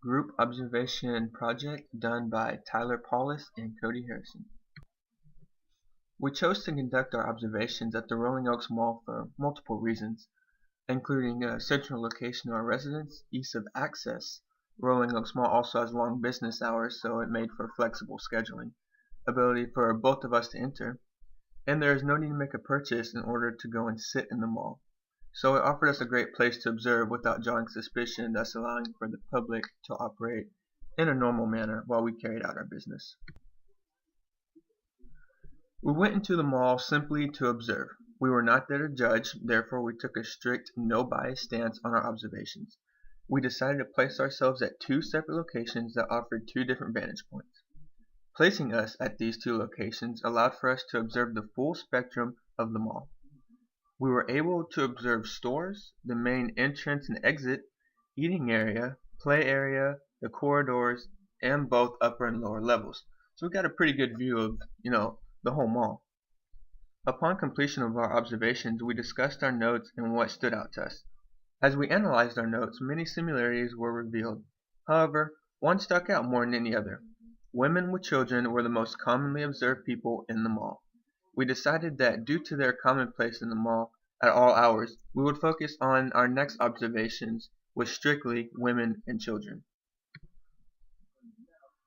Group observation project done by Tyler Paulus and Cody Harrison. We chose to conduct our observations at the Rolling Oaks Mall for multiple reasons, including a central location to our residence, ease of access. Rolling Oaks Mall also has long business hours, so it made for flexible scheduling, ability for both of us to enter, and there is no need to make a purchase in order to go and sit in the mall. So it offered us a great place to observe without drawing suspicion, thus allowing for the public to operate in a normal manner while we carried out our business. We went into the mall simply to observe. We were not there to judge, therefore we took a strict no bias stance on our observations. We decided to place ourselves at two separate locations that offered two different vantage points. Placing us at these two locations allowed for us to observe the full spectrum of the mall. We were able to observe stores, the main entrance and exit, eating area, play area, the corridors, and both upper and lower levels. So we got a pretty good view of, the whole mall. Upon completion of our observations, we discussed our notes and what stood out to us. As we analyzed our notes, many similarities were revealed. However, one stuck out more than any other. Women with children were the most commonly observed people in the mall. We decided that due to their commonplace in the mall at all hours, we would focus on our next observations with strictly women and children.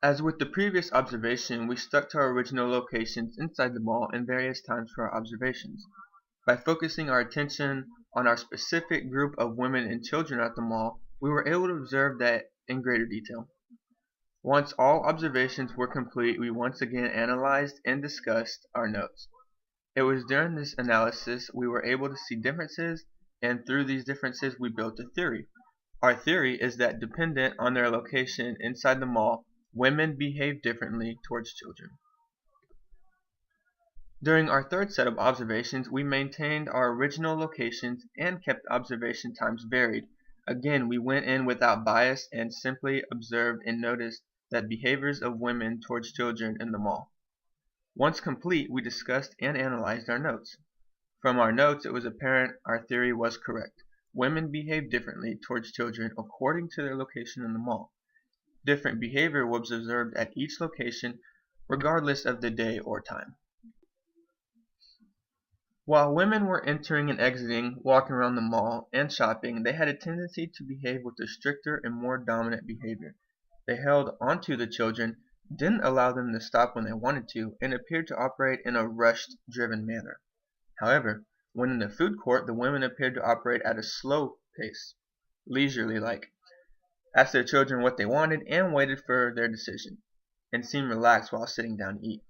As with the previous observation, we stuck to our original locations inside the mall and various times for our observations. By focusing our attention on our specific group of women and children at the mall, we were able to observe that in greater detail. Once all observations were complete, we once again analyzed and discussed our notes. It was during this analysis we were able to see differences, and through these differences we built a theory. Our theory is that dependent on their location inside the mall, women behave differently towards children. During our third set of observations, we maintained our original locations and kept observation times varied. Again, we went in without bias and simply observed and noticed the behaviors of women towards children in the mall. Once complete, we discussed and analyzed our notes. From our notes, it was apparent our theory was correct. Women behave differently towards children according to their location in the mall. Different behavior was observed at each location, regardless of the day or time. While women were entering and exiting, walking around the mall, and shopping, they had a tendency to behave with a stricter and more dominant behavior. They held onto the children, didn't allow them to stop when they wanted to, and appeared to operate in a rushed, driven manner. However, when in the food court, the women appeared to operate at a slow pace, leisurely-like, asked their children what they wanted, and waited for their decision, and seemed relaxed while sitting down to eat.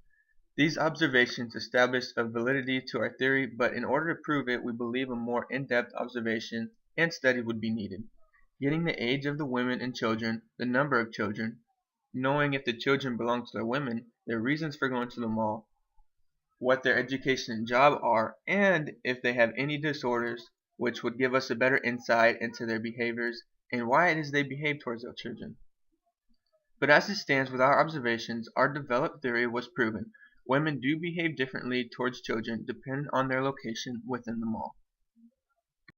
These observations established a validity to our theory, but in order to prove it, we believe a more in-depth observation and study would be needed. Getting the age of the women and children, the number of children, knowing if the children belong to the women, their reasons for going to the mall, what their education and job are, and if they have any disorders, which would give us a better insight into their behaviors and why it is they behave towards their children. But as it stands with our observations, our developed theory was proven. Women do behave differently towards children depending on their location within the mall.